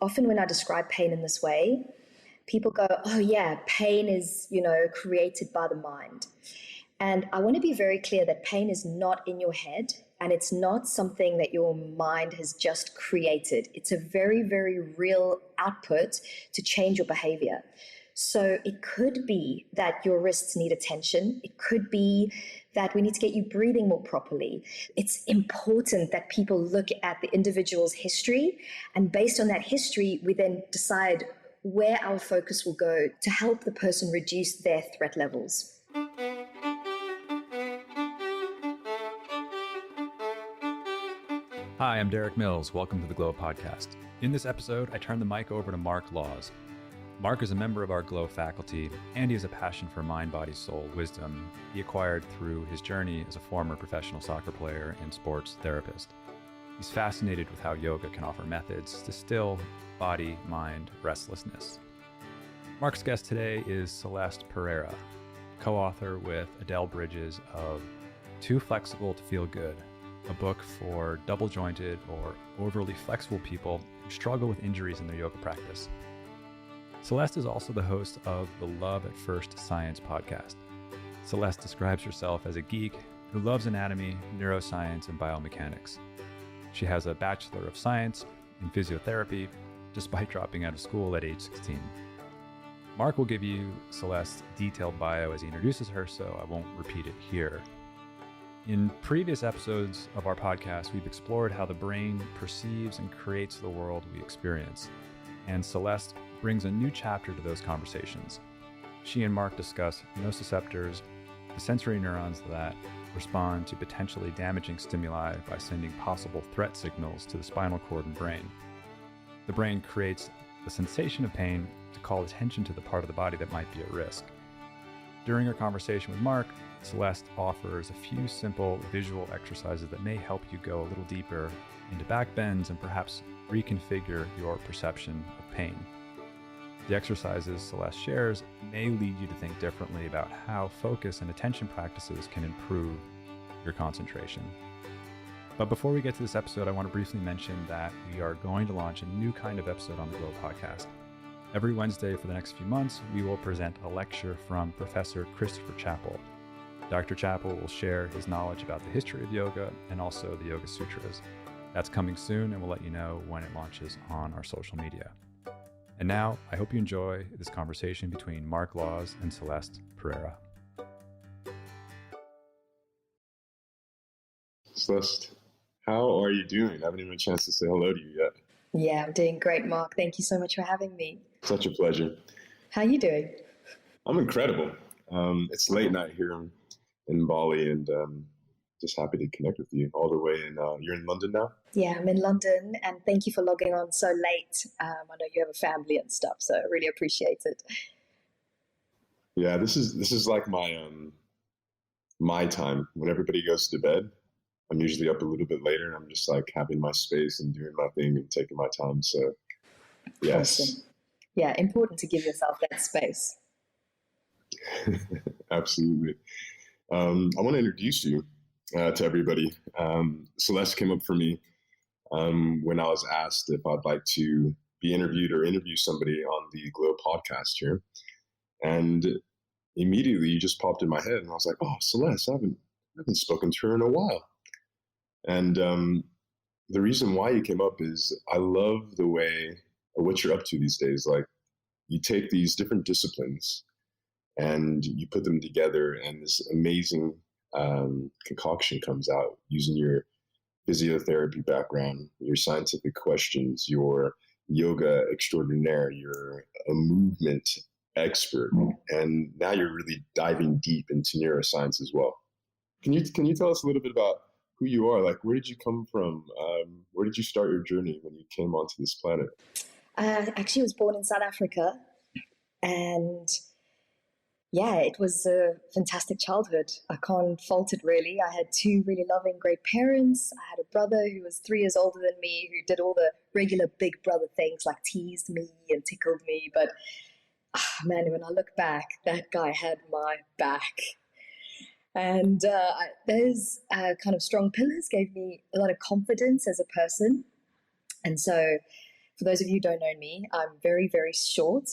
often when I describe pain in this way, people go, oh yeah, pain is, created by the mind. And I want to be very clear that pain is not in your head, and it's not something that your mind has just created. It's a very, very real output to change your behavior. So it could be that your wrists need attention. It could be that we need to get you breathing more properly. It's important that people look at the individual's history, and based on that history, we then decide where our focus will go to help the person reduce their threat levels. Hi, I'm Derek Mills. Welcome to the Glo Podcast. In this episode, I turn the mic over to Marc Laws. Marc is a member of our Glo faculty, and he has a passion for mind, body, soul, wisdom he acquired through his journey as a former professional soccer player and sports therapist. He's fascinated with how yoga can offer methods to still body, mind, restlessness. Marc's guest today is Celest Pereira, co-author with Adele Bridges of Too Flexible to Feel Good, a book for double-jointed or overly flexible people who struggle with injuries in their yoga practice. Celest is also the host of the Love at First Science podcast. Celest describes herself as a geek who loves anatomy, neuroscience, and biomechanics. She has a Bachelor of Science in physiotherapy, despite dropping out of school at age 16. Marc will give you Celest's detailed bio as he introduces her, so I won't repeat it here. In previous episodes of our podcast, we've explored how the brain perceives and creates the world we experience, and Celest brings a new chapter to those conversations. She and Marc discuss nociceptors, the sensory neurons that respond to potentially damaging stimuli by sending possible threat signals to the spinal cord and brain. The brain creates the sensation of pain to call attention to the part of the body that might be at risk. During our conversation with Marc, Celest offers a few simple visual exercises that may help you go a little deeper into back bends and perhaps reconfigure your perception of pain. The exercises Celest shares may lead you to think differently about how focus and attention practices can improve your concentration. But before we get to this episode, I want to briefly mention that we are going to launch a new kind of episode on the Glo Podcast. Every Wednesday for the next few months, we will present a lecture from Professor Christopher Chappell. Dr. Chappell will share his knowledge about the history of yoga and also the Yoga Sutras. That's coming soon, and we'll let you know when it launches on our social media. And now, I hope you enjoy this conversation between Marc Laws and Celest Pereira. Celest, how are you doing? I haven't even had a chance to say hello to you yet. Yeah, I'm doing great, Marc. Thank you so much for having me. Such a pleasure. How are you doing? I'm incredible. It's late night here in Bali, and just happy to connect with you all the way. And you're in London now? Yeah, I'm in London, and thank you for logging on so late. I know you have a family and stuff, so I really appreciate it. Yeah, this is like my time. When everybody goes to bed, I'm usually up a little bit later, and I'm just like having my space and doing my thing and taking my time. So, yes. Awesome. Yeah, important to give yourself that space. Absolutely. I want to introduce you to everybody. Celest came up for me when I was asked if I'd like to be interviewed or interview somebody on the Glo podcast here. And immediately you just popped in my head, and I was like, oh, Celest, I haven't spoken to her in a while. And the reason why you came up is I love the way, or what you're up to these days. Like, you take these different disciplines and you put them together, and this amazing concoction comes out using your physiotherapy background, your scientific questions, your yoga extraordinaire, you're a movement expert, and now you're really diving deep into neuroscience as well. Can you tell us a little bit about who you are? Like, where did you come from? Where did you start your journey when you came onto this planet? Actually, I was born in South Africa, and yeah, it was a fantastic childhood. I can't fault it, really. I had two really loving, great parents. I had a brother who was 3 years older than me, who did all the regular big brother things like teased me and tickled me. But man, when I look back, that guy had my back. And those kind of strong pillars gave me a lot of confidence as a person. And so For those of you who don't know me, I'm very, very short,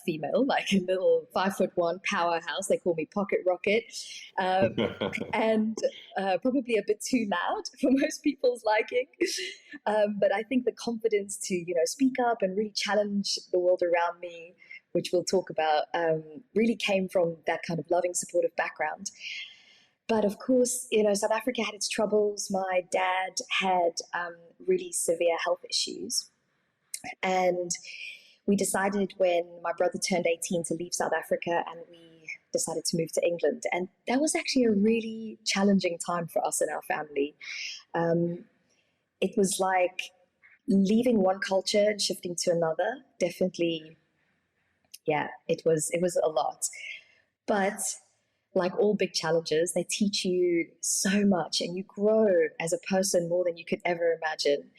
female, like a little 5'1" powerhouse. They call me Pocket Rocket, and probably a bit too loud for most people's liking. But I think the confidence to, speak up and really challenge the world around me, which we'll talk about, really came from that kind of loving, supportive background. But of course, South Africa had its troubles. My dad had really severe health issues. And we decided when my brother turned 18 to leave South Africa, and we decided to move to England. And that was actually a really challenging time for us and our family. It was like leaving one culture and shifting to another. Definitely, yeah, it was a lot. But like all big challenges, they teach you so much, and you grow as a person more than you could ever imagine.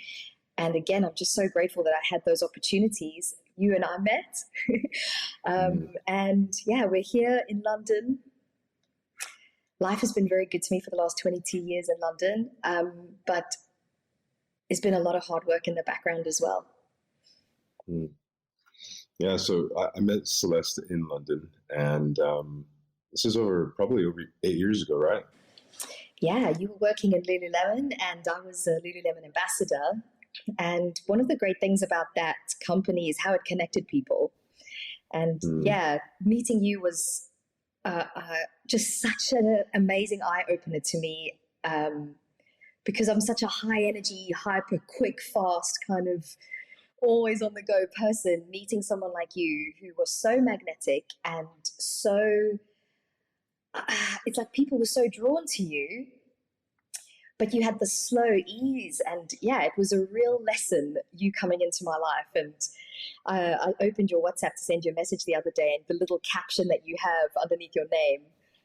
And again, I'm just so grateful that I had those opportunities. You and I met. And yeah, we're here in London. Life has been very good to me for the last 22 years in London. But it's been a lot of hard work in the background as well. Yeah, so I met Celeste in London, and this is probably over 8 years ago, right? Yeah, you were working in Lululemon, and I was a Lululemon ambassador. And one of the great things about that company is how it connected people. And yeah, meeting you was just such an amazing eye-opener to me, because I'm such a high-energy, hyper, quick, fast, kind of always on the go person. Meeting someone like you who was so magnetic and so, it's like people were so drawn to you, but you had the slow ease. And yeah, it was a real lesson, you coming into my life. And I opened your WhatsApp to send you a message the other day, and the little caption that you have underneath your name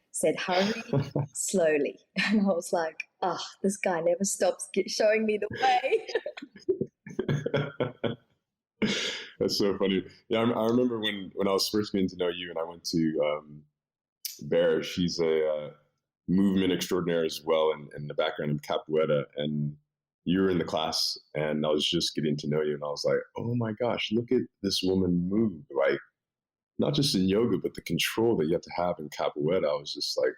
said, "Hurry slowly." And I was like, this guy never stops showing me the way. That's so funny. Yeah, I remember when I was first getting to know you, and I went to Bear. She's a movement extraordinaire as well, in the background of capoeira. And you were in the class, and I was just getting to know you, and I was like, oh my gosh, look at this woman move. Like, not just in yoga, but the control that you have to have in capoeira. I was just like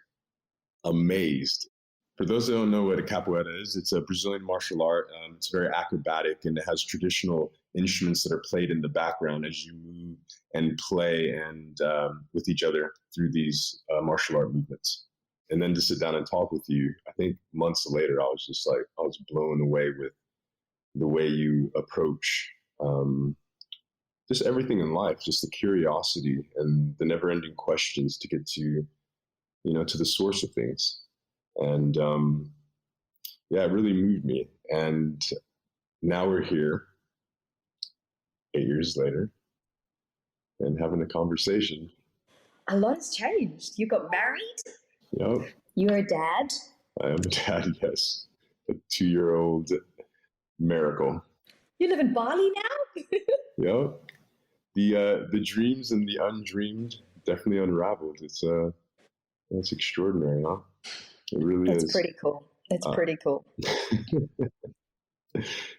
amazed. For those that don't know what a capoeira is, it's a Brazilian martial art. It's very acrobatic, and it has traditional instruments that are played in the background as you move and play and with each other through these martial art movements. And then to sit down and talk with you, I think months later, I was blown away with the way you approach just everything in life, just the curiosity and the never-ending questions to get to, to the source of things. And yeah, it really moved me. And now we're here 8 years later and having a conversation. A lot has changed. You got married. Yep. You're a dad. I am a dad, yes. A 2-year-old miracle. You live in Bali now? Yep. The dreams and the undreamed definitely unraveled. It's extraordinary, huh? It really is. It's pretty cool. It's pretty cool.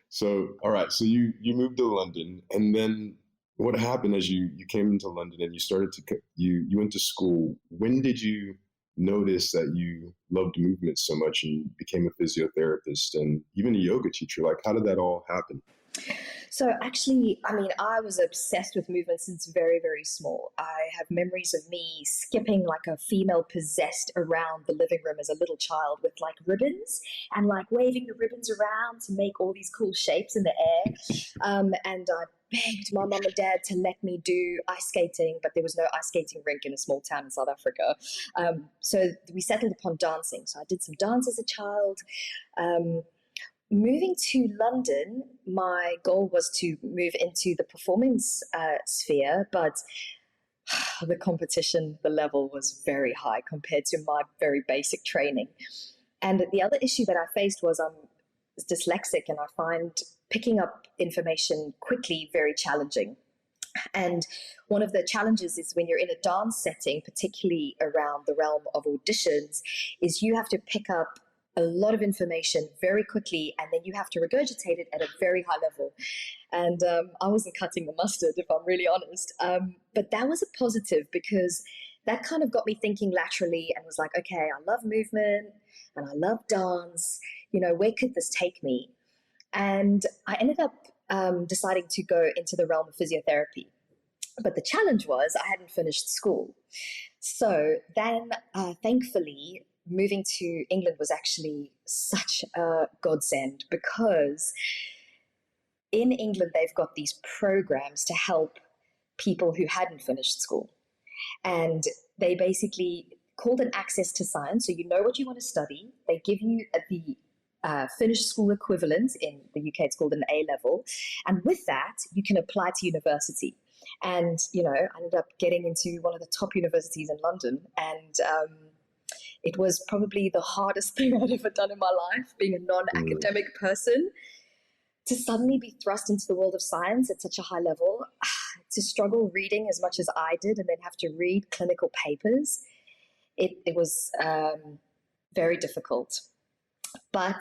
So, all right. So you moved to London, and then what happened as you came into London and you started you went to school? When did you notice that you loved movement so much and became a physiotherapist and even a yoga teacher? Like, how did that all happen? So actually, I was obsessed with movement since very, very small. I have memories of me skipping like a female possessed around the living room as a little child with like ribbons and like waving the ribbons around to make all these cool shapes in the air. And I begged my mum and dad to let me do ice skating, but there was no ice skating rink in a small town in South Africa. So we settled upon dancing. So I did some dance as a child. Moving to London, my goal was to move into the performance sphere, but the competition, the level was very high compared to my very basic training. And the other issue that I faced was I'm dyslexic, and I find picking up information quickly very challenging. And one of the challenges is when you're in a dance setting, particularly around the realm of auditions, is you have to pick up a lot of information very quickly, and then you have to regurgitate it at a very high level. And I wasn't cutting the mustard, if I'm really honest. But that was a positive, because that kind of got me thinking laterally and was like, okay, I love movement and I love dance. Where could this take me? And I ended up deciding to go into the realm of physiotherapy. But the challenge was I hadn't finished school. So then, thankfully, moving to England was actually such a godsend, because in England, they've got these programs to help people who hadn't finished school. And they basically called an access to science. So you know what you want to study. They give you the finished school equivalent. In the UK, it's called an A level. And with that, you can apply to university. And, I ended up getting into one of the top universities in London. And it was probably the hardest thing I'd ever done in my life, being a non-academic person, to suddenly be thrust into the world of science at such a high level, to struggle reading as much as I did and then have to read clinical papers. It was very difficult. But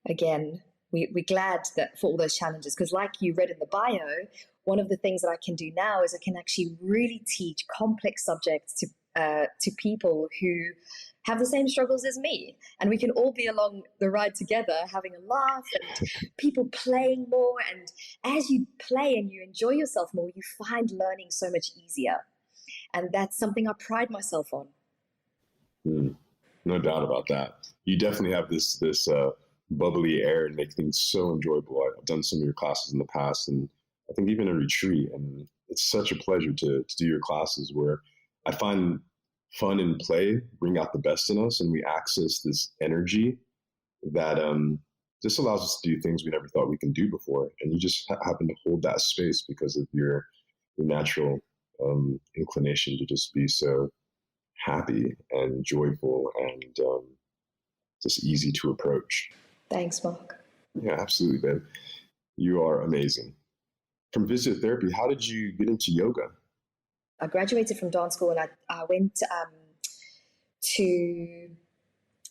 again, we're glad that for all those challenges, because like you read in the bio, one of the things that I can do now is I can actually really teach complex subjects to people who have the same struggles as me, and we can all be along the ride together, having a laugh and people playing more. And as you play and you enjoy yourself more, you find learning so much easier, and that's something I pride myself on. No doubt about that. You definitely have this bubbly air and make things so enjoyable. I've done some of your classes in the past, and I think even a retreat, and it's such a pleasure to do your classes, where I find fun and play bring out the best in us, and we access this energy that just allows us to do things we never thought we can do before. And you just happen to hold that space because of your natural inclination to just be so happy and joyful and just easy to approach. Thanks, Mark. Yeah, absolutely, babe. You are amazing. From physiotherapy, how did you get into yoga? I graduated from dance school, and I went to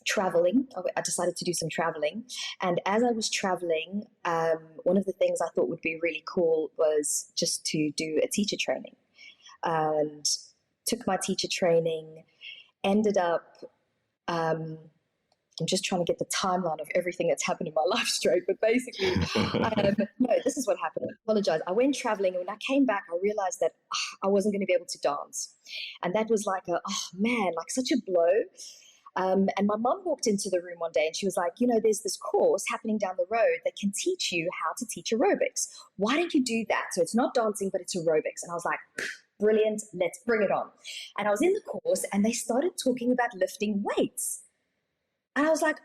traveling. I decided to do some traveling. And as I was traveling, one of the things I thought would be really cool was just to do a teacher training. And took my teacher training, ended up, I'm just trying to get the timeline of everything that's happened in my life straight, but basically, no, this is what happened. I apologize. I went traveling, and when I came back, I realized that I wasn't going to be able to dance. And that was like like such a blow. And my mum walked into the room one day, and she was like, there's this course happening down the road that can teach you how to teach aerobics. Why don't you do that? So it's not dancing, but it's aerobics. And I was like, brilliant, let's bring it on. And I was in the course, and they started talking about lifting weights. And I was like,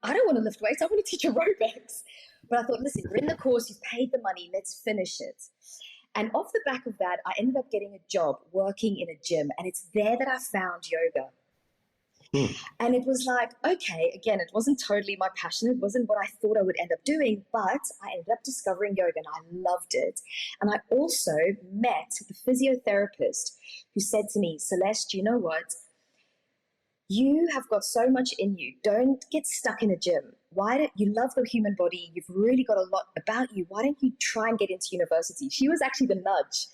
I don't want to lift weights, I want to teach aerobics. But I thought, listen, you're in the course, you've paid the money, let's finish it. And off the back of that, I ended up getting a job working in a gym, and it's there that I found yoga. And it was like, okay, again, it wasn't totally my passion. It wasn't what I thought I would end up doing, but I ended up discovering yoga, and I loved it. And I also met the physiotherapist who said to me, Celeste, you know what? You have got so much in you. Don't get stuck in a gym. You love the human body. You've really got a lot about you. Why don't you try and get into university? She was actually the nudge.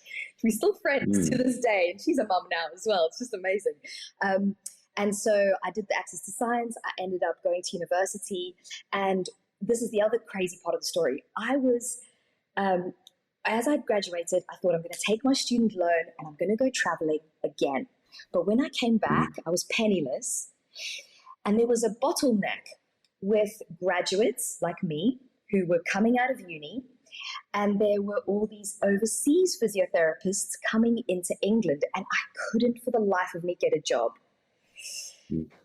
We're still friends to this day, and she's a mum now as well. It's just amazing. And so I did the access to science. I ended up going to university. And this is the other crazy part of the story. I was, as I graduated, I thought I'm going to take my student loan and I'm going to go traveling again. But when I came back, I was penniless. And there was a bottleneck with graduates like me who were coming out of uni. And there were all these overseas physiotherapists coming into England. And I couldn't for the life of me get a job.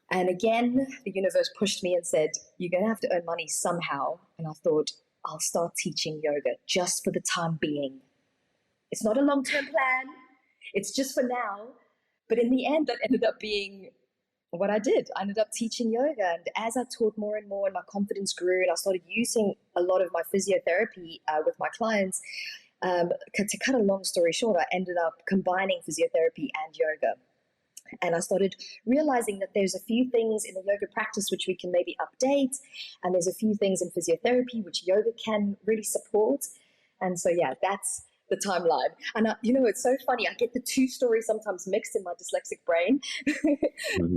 And again, the universe pushed me and said, you're going to have to earn money somehow. And I thought, I'll start teaching yoga just for the time being. It's not a long-term plan. It's just for now. But in the end, that ended up being what I did. I ended up teaching yoga. And as I taught more and more and my confidence grew and I started using a lot of my physiotherapy with my clients, to cut a long story short, I ended up combining physiotherapy and yoga. And I started realizing that there's a few things in the yoga practice which we can maybe update. And there's a few things in physiotherapy which yoga can really support. And so, yeah, that's the timeline. And, it's so funny. I get the two stories sometimes mixed in my dyslexic brain.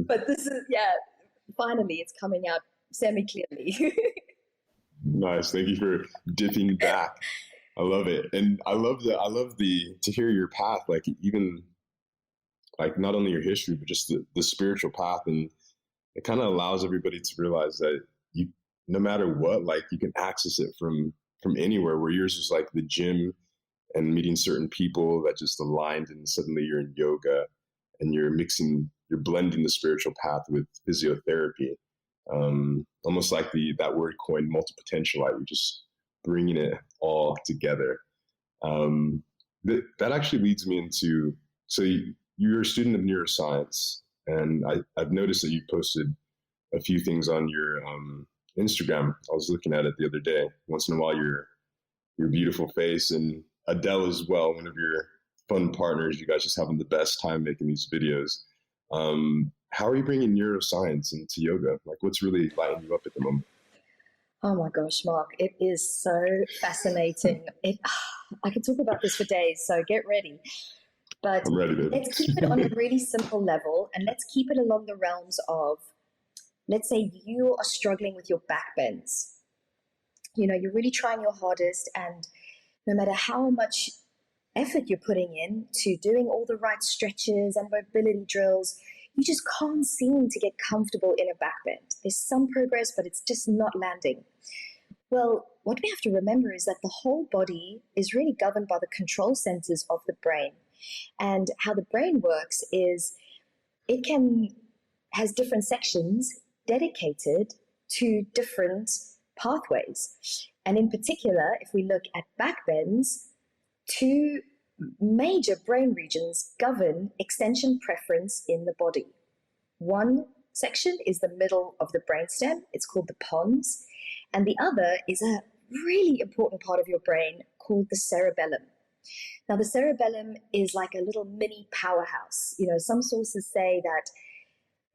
But this is, finally it's coming out semi-clearly. Nice. Thank you for dipping back. I love it. And I love to hear your path, like even like not only your history, but just the spiritual path. And it kind of allows everybody to realize that you, no matter what, like you can access it from anywhere, where yours is like the gym and meeting certain people that just aligned, and suddenly you're in yoga and you're blending the spiritual path with physiotherapy. Almost like that word coined multipotentialite, you're just bringing it all together. That actually leads me into, so you're a student of neuroscience, and I've noticed that you posted a few things on your Instagram. I was looking at it the other day. Once in a while, your beautiful face, and Adele as well, one of your fun partners. You guys just having the best time making these videos. How are you bringing neuroscience into yoga? Like, what's really lighting you up at the moment? Oh my gosh, Mark, it is so fascinating. I could talk about this for days, so get ready. But I'm ready, baby. Let's keep it on a really simple level, and let's keep it along the realms of, let's say you are struggling with your back bends. You're really trying your hardest, and no matter how much effort you're putting in to doing all the right stretches and mobility drills, you just can't seem to get comfortable in a back bend. There's some progress, but it's just not landing. Well, what we have to remember is that the whole body is really governed by the control centers of the brain. And how the brain works is it has different sections dedicated to different pathways. And in particular, if we look at back bends, two major brain regions govern extension preference in the body. One section is the middle of the brainstem. It's called the pons. And the other is a really important part of your brain called the cerebellum. Now, the cerebellum is like a little mini powerhouse. Some sources say that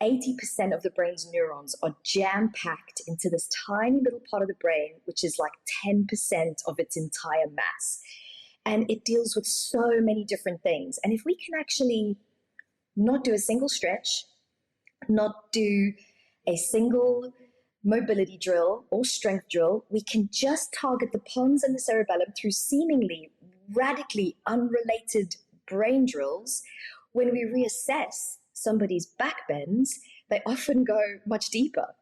80% of the brain's neurons are jam-packed into this tiny little part of the brain, which is like 10% of its entire mass. And it deals with so many different things. And if we can actually not do a single stretch, not do a single mobility drill or strength drill, we can just target the pons and the cerebellum through seemingly radically unrelated brain drills. When we reassess somebody's back bends, they often go much deeper.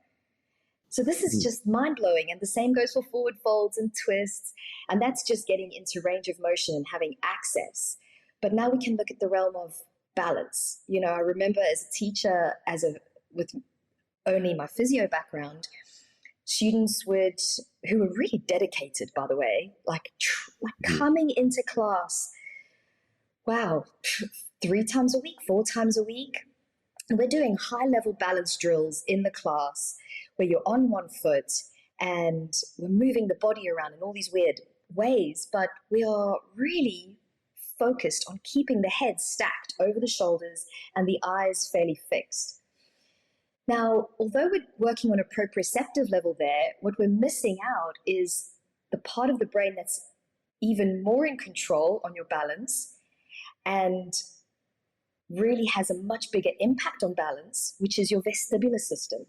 So this is just mind-blowing. And the same goes for forward folds and twists. And that's just getting into range of motion and having access. But now we can look at the realm of balance. I remember as a teacher, with only my physio background, students who were really dedicated, by the way, like coming into class, 3 times a week, 4 times a week. And we're doing high-level balance drills in the class where you're on one foot and we're moving the body around in all these weird ways, but we are really focused on keeping the head stacked over the shoulders and the eyes fairly fixed. Now, although we're working on a proprioceptive level there, what we're missing out is the part of the brain that's even more in control on your balance and really has a much bigger impact on balance, which is your vestibular system.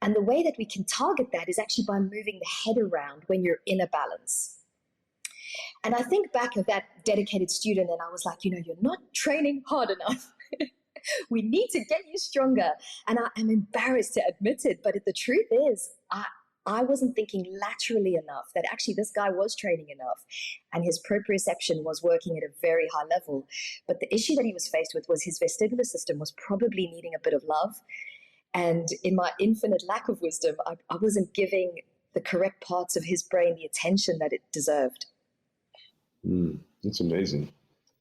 And the way that we can target that is actually by moving the head around when you're in a balance. And I think back of that dedicated student, and I was like, you're not training hard enough. We need to get you stronger. And I'm embarrassed to admit it, but the truth is, I wasn't thinking laterally enough, that actually this guy was training enough and his proprioception was working at a very high level. But the issue that he was faced with was his vestibular system was probably needing a bit of love. And in my infinite lack of wisdom, I wasn't giving the correct parts of his brain the attention that it deserved. That's amazing.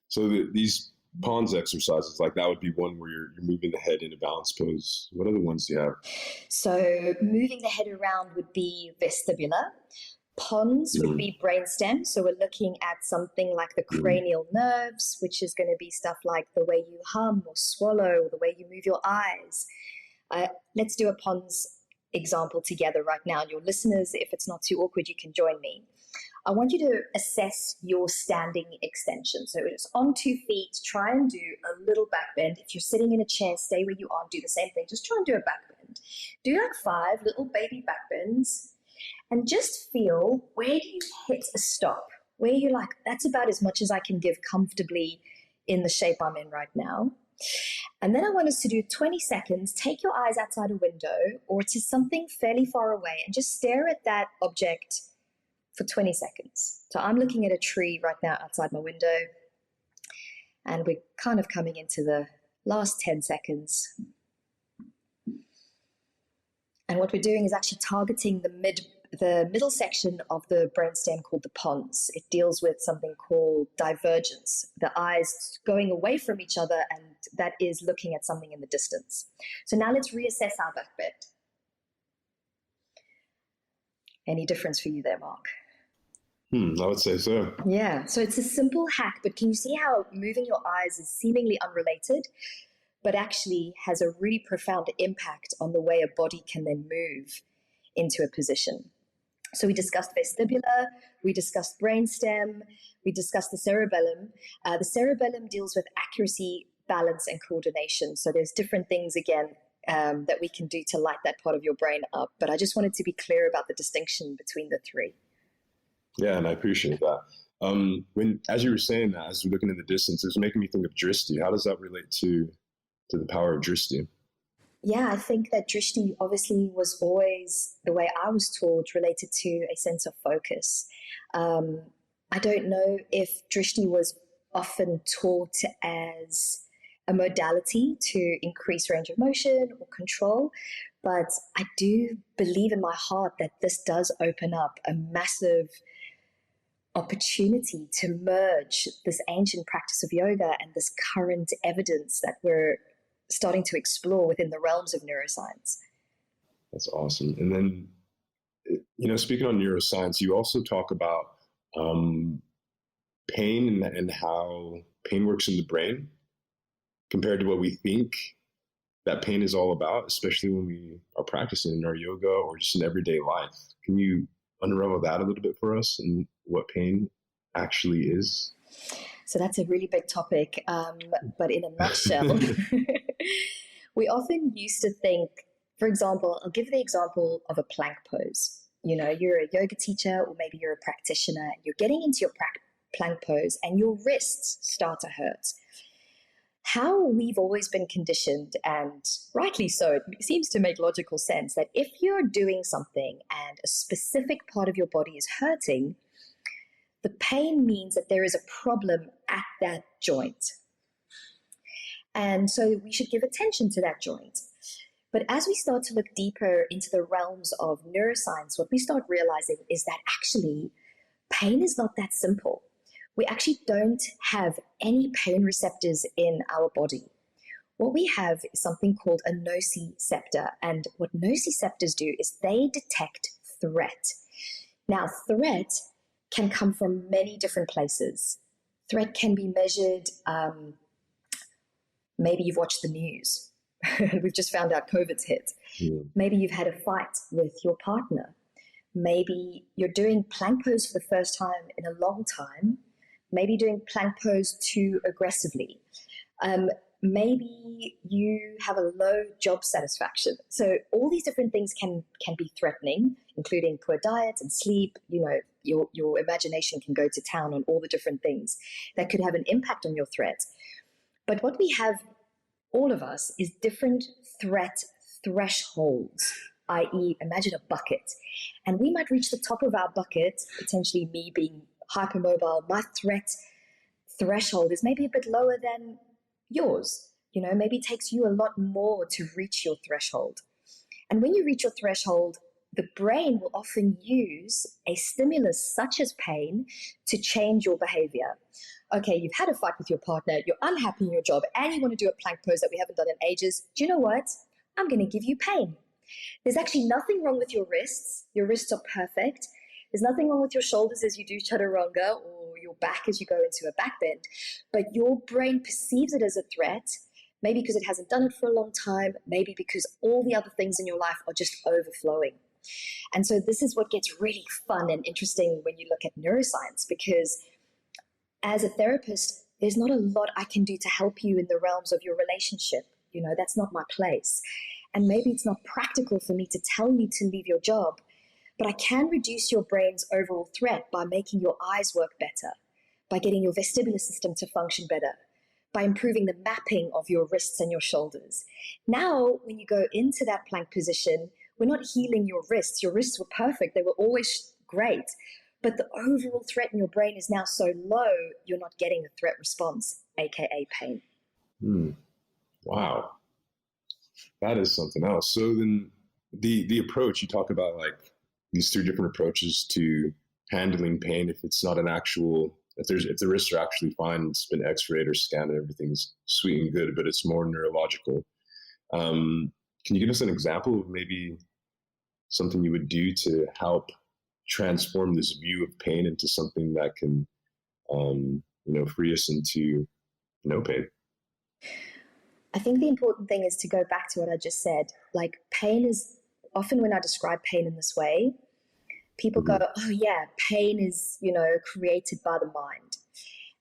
So these pons exercises, like that would be one where you're moving the head in a balance pose. What other ones do you have? So moving the head around would be vestibular. Pons would be brainstem. So we're looking at something like the cranial nerves, which is going to be stuff like the way you hum or swallow, or the way you move your eyes. Let's do a Pons example together right now. And your listeners, if it's not too awkward, you can join me. I want you to assess your standing extension. So it's on 2 feet. Try and do a little back bend. If you're sitting in a chair, stay where you are and do the same thing. Just try and do a back bend. Do like 5 little baby back bends. And just feel, where do you hit a stop? Where you're like, that's about as much as I can give comfortably in the shape I'm in right now. And then I want us to do 20 seconds. Take your eyes outside a window or to something fairly far away and just stare at that object for 20 seconds. So I'm looking at a tree right now outside my window, and we're kind of coming into the last 10 seconds. And what we're doing is actually targeting the middle section of the brainstem called the pons. It deals with something called divergence, the eyes going away from each other, and that is looking at something in the distance. So now let's reassess our back bend. Any difference for you there, Mark? I would say so. Yeah, so it's a simple hack, but can you see how moving your eyes is seemingly unrelated, but actually has a really profound impact on the way a body can then move into a position? So we discussed vestibular, we discussed brainstem, we discussed the cerebellum. The cerebellum deals with accuracy, balance, and coordination. So there's different things, again, that we can do to light that part of your brain up. But I just wanted to be clear about the distinction between the three. Yeah, and I appreciate that. As you were saying that, as we're looking in the distance, it was making me think of drishti. How does that relate to the power of drishti? Yeah, I think that drishti obviously was always, the way I was taught, related to a sense of focus. I don't know if drishti was often taught as a modality to increase range of motion or control, but I do believe in my heart that this does open up a massive opportunity to merge this ancient practice of yoga and this current evidence that we're starting to explore within the realms of neuroscience. That's awesome. And then, speaking on neuroscience, you also talk about pain and how pain works in the brain compared to what we think that pain is all about, especially when we are practicing in our yoga or just in everyday life. Can you unravel that a little bit for us and what pain actually is? So that's a really big topic, but in a nutshell, we often used to think, for example, I'll give the example of a plank pose. You're a yoga teacher or maybe you're a practitioner, and you're getting into your plank pose and your wrists start to hurt. How we've always been conditioned, and rightly so, it seems to make logical sense, that if you're doing something and a specific part of your body is hurting, the pain means that there is a problem at that joint. And so we should give attention to that joint. But as we start to look deeper into the realms of neuroscience, what we start realizing is that actually pain is not that simple. We actually don't have any pain receptors in our body. What we have is something called a nociceptor. And what nociceptors do is they detect threat. Now, threat can come from many different places. Threat can be measured. Maybe you've watched the news. We've just found out COVID's hit. Yeah. Maybe you've had a fight with your partner. Maybe you're doing plank pose for the first time in a long time. Maybe doing plank pose too aggressively. Maybe you have a low job satisfaction. So all these different things can be threatening, including poor diet and sleep. Your imagination can go to town on all the different things that could have an impact on your threat. But what we have, all of us, is different threat thresholds, i.e. imagine a bucket. And we might reach the top of our bucket, potentially me being hypermobile, my threat threshold is maybe a bit lower than yours. Maybe it takes you a lot more to reach your threshold. And when you reach your threshold, the brain will often use a stimulus such as pain to change your behavior. Okay, you've had a fight with your partner, you're unhappy in your job, and you want to do a plank pose that we haven't done in ages. Do you know what? I'm going to give you pain. There's actually nothing wrong with your wrists. Your wrists are perfect. There's nothing wrong with your shoulders as you do chaturanga or your back as you go into a back bend, but your brain perceives it as a threat, maybe because it hasn't done it for a long time, maybe because all the other things in your life are just overflowing. And so this is what gets really fun and interesting when you look at neuroscience, because as a therapist, there's not a lot I can do to help you in the realms of your relationship. That's not my place. And maybe it's not practical for me to tell you to leave your job, but I can reduce your brain's overall threat by making your eyes work better, by getting your vestibular system to function better, by improving the mapping of your wrists and your shoulders. Now, when you go into that plank position, we're not healing your wrists. Your wrists were perfect. They were always great. But the overall threat in your brain is now so low, you're not getting the threat response, aka pain. Wow. That is something else. So then the approach, you talk about like these three different approaches to handling pain. If it's not if the wrists are actually fine, it's been x-rayed or scanned and everything's sweet and good, but it's more neurological. Can you give us an example of maybe something you would do to help transform this view of pain into something that can, free us into no pain? I think the important thing is to go back to what I just said. Like, pain is often, when I describe pain in this way, people go, oh yeah, pain is, created by the mind.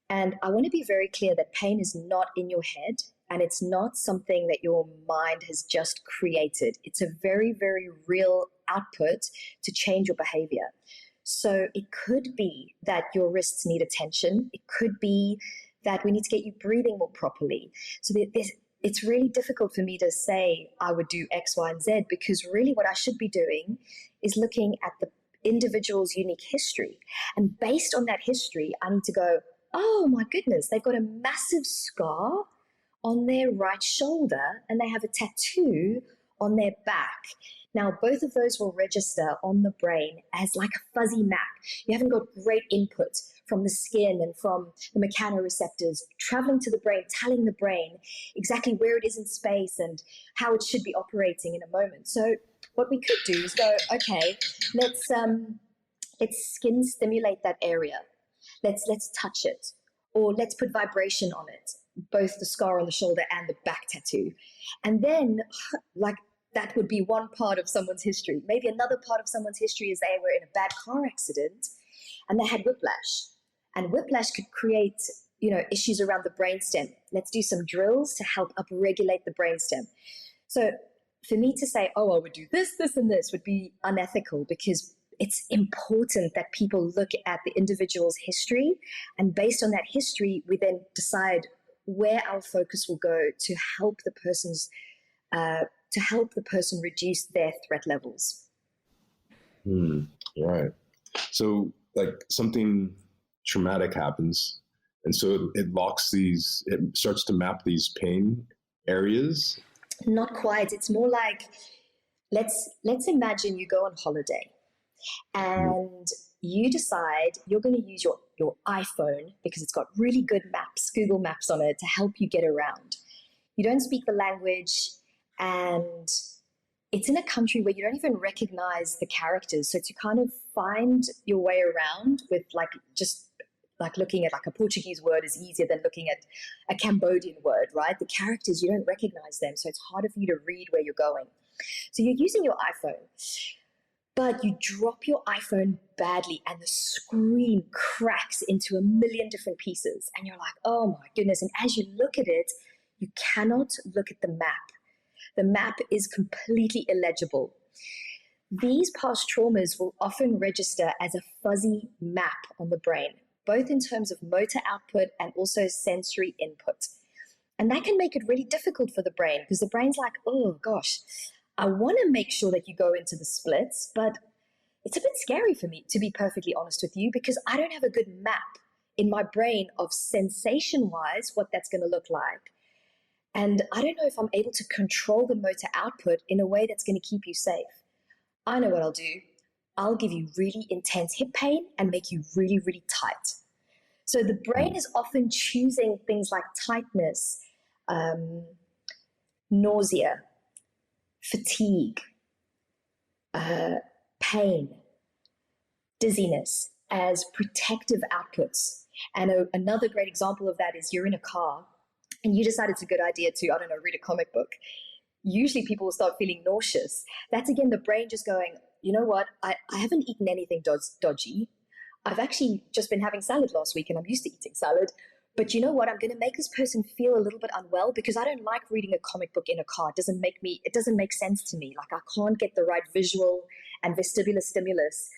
And I want to be very clear that pain is not in your head, and it's not something that your mind has just created. It's a very, very real output to change your behavior. So it could be that your wrists need attention. It could be that we need to get you breathing more properly. So it's really difficult for me to say I would do X, Y, and Z, because really what I should be doing is looking at the individual's unique history. And based on that history, I need to go, oh my goodness, they've got a massive scar on their right shoulder and they have a tattoo on their back. Now, both of those will register on the brain as like a fuzzy map. You haven't got great input from the skin and from the mechanoreceptors traveling to the brain, telling the brain exactly where it is in space and how it should be operating in a moment. So what we could do is go, okay, let's skin stimulate that area. Let's touch it, or let's put vibration on it, both the scar on the shoulder and the back tattoo. And then, like, that would be one part of someone's history. Maybe another part of someone's history is they were in a bad car accident and they had whiplash. And whiplash could create, issues around the brainstem. Let's do some drills to help upregulate the brainstem. So for me to say, oh, I would do this, this, and this would be unethical, because it's important that people look at the individual's history. And based on that history, we then decide where our focus will go to help the person reduce their threat levels. Right. So like something traumatic happens, and so it starts to map these pain areas. Not quite. It's more like, let's imagine you go on holiday and you decide you're going to use your iPhone because it's got really good maps, Google Maps on it, to help you get around. You don't speak the language, and it's in a country where you don't even recognize the characters. So to kind of find your way around with looking at like a Portuguese word is easier than looking at a Cambodian word, right? The characters, you don't recognize them. So it's harder for you to read where you're going. So you're using your iPhone, but you drop your iPhone badly and the screen cracks into a million different pieces. And you're like, oh my goodness. And as you look at it, you cannot look at the map. The map is completely illegible. These past traumas will often register as a fuzzy map on the brain, both in terms of motor output and also sensory input. And that can make it really difficult for the brain, because the brain's like, oh gosh, I want to make sure that you go into the splits, but it's a bit scary for me, to be perfectly honest with you, because I don't have a good map in my brain of sensation-wise what that's going to look like. And I don't know if I'm able to control the motor output in a way that's going to keep you safe. I know what I'll do. I'll give you really intense hip pain and make you really, really tight. So the brain is often choosing things like tightness, nausea, fatigue, pain, dizziness as protective outputs. And another great example of that is you're in a car and you decide it's a good idea to, I don't know, read a comic book. Usually people will start feeling nauseous. That's again the brain just going, you know what, I haven't eaten anything dodgy. I've actually just been having salad last week and I'm used to eating salad. But you know what, I'm going to make this person feel a little bit unwell because I don't like reading a comic book in a car. It doesn't make sense to me. Like I can't get the right visual and vestibular stimulus.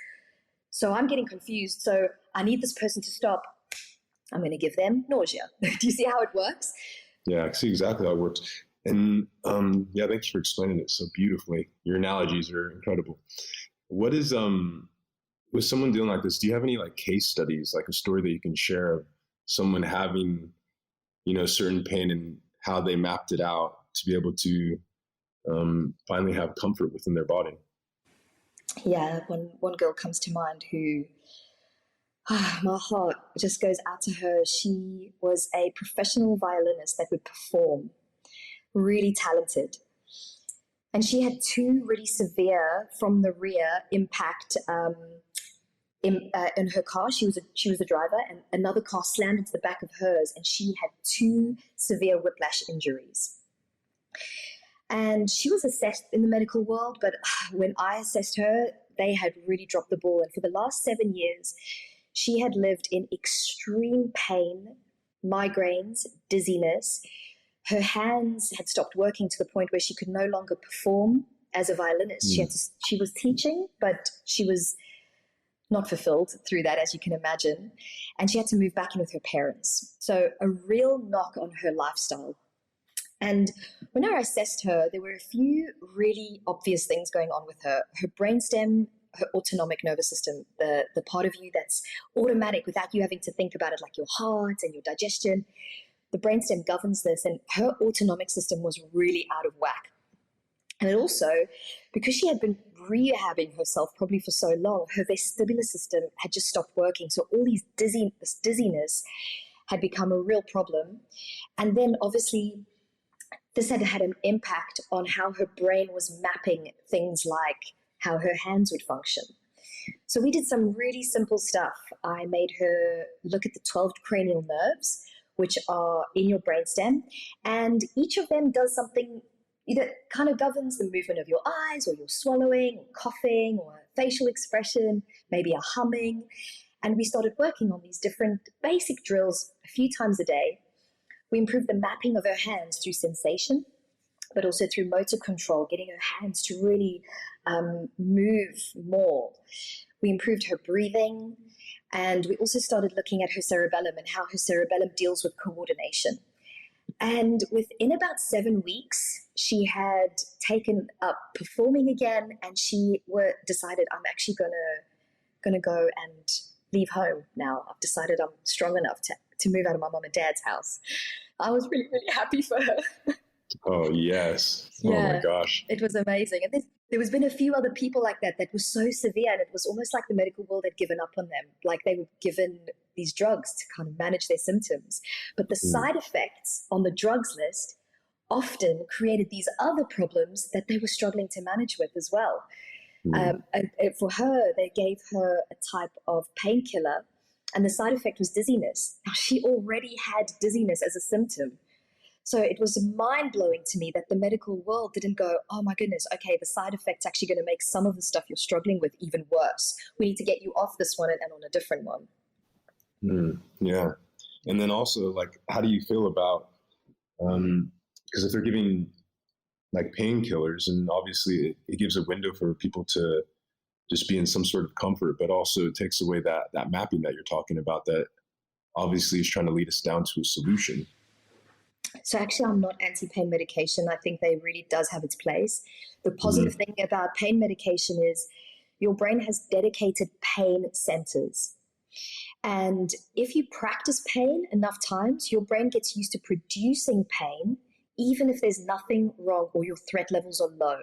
So I'm getting confused. So I need this person to stop. I'm going to give them nausea. Do you see how it works? Yeah, I see exactly how it works. And yeah, thanks for explaining it so beautifully. Your analogies are incredible. What is, with someone dealing like this, do you have any like case studies, like a story that you can share of someone having, certain pain and how they mapped it out to be able to finally have comfort within their body? Yeah, one girl comes to mind who, my heart just goes out to her. She was a professional violinist that would perform, really talented. And she had two really severe from the rear impact in her car. She was a driver, and another car slammed into the back of hers, and she had two severe whiplash injuries. And she was assessed in the medical world, but when I assessed her, they had really dropped the ball. And for the last 7 years, she had lived in extreme pain, migraines, dizziness. Her hands had stopped working to the point where she could no longer perform as a violinist. She was teaching, but she was not fulfilled through that, as you can imagine. And she had to move back in with her parents. So a real knock on her lifestyle. And when I assessed her, there were a few really obvious things going on with her. Her brainstem, her autonomic nervous system, the part of you that's automatic without you having to think about it, like your heart and your digestion. The brainstem governs this, and her autonomic system was really out of whack. And also, because she had been rehabbing herself probably for so long, her vestibular system had just stopped working. So all this dizziness had become a real problem. And then obviously, this had had an impact on how her brain was mapping things like how her hands would function. So we did some really simple stuff. I made her look at the 12 cranial nerves, which are in your brainstem, and each of them does something that kind of governs the movement of your eyes, or your swallowing, or coughing, or facial expression, maybe a humming. And we started working on these different basic drills a few times a day. We improved the mapping of her hands through sensation, but also through motor control, getting her hands to really move more. We improved her breathing, and we also started looking at her cerebellum and how her cerebellum deals with coordination. And within about 7 weeks, she had taken up performing again, and she decided, I'm actually gonna go and leave home now. I've decided I'm strong enough to move out of my mom and dad's house. I was really, really happy for her. Oh, yes. Yeah, oh, my gosh. It was amazing. And there was been a few other people like that were so severe, and it was almost like the medical world had given up on them. Like they were given these drugs to kind of manage their symptoms. But the side effects on the drugs list often created these other problems that they were struggling to manage with as well. And for her, they gave her a type of painkiller, and the side effect was dizziness. Now, she already had dizziness as a symptom. So it was mind-blowing to me that the medical world didn't go, oh my goodness, okay, the side effect's actually going to make some of the stuff you're struggling with even worse. We need to get you off this one and on a different one. Yeah. And then also, like, how do you feel about, because if they're giving like painkillers, and obviously it gives a window for people to just be in some sort of comfort, but also it takes away that mapping that you're talking about that obviously is trying to lead us down to a solution. So actually, I'm not anti-pain medication. I think that really does have its place. The positive thing about pain medication is your brain has dedicated pain centers. And if you practice pain enough times, your brain gets used to producing pain, even if there's nothing wrong or your threat levels are low.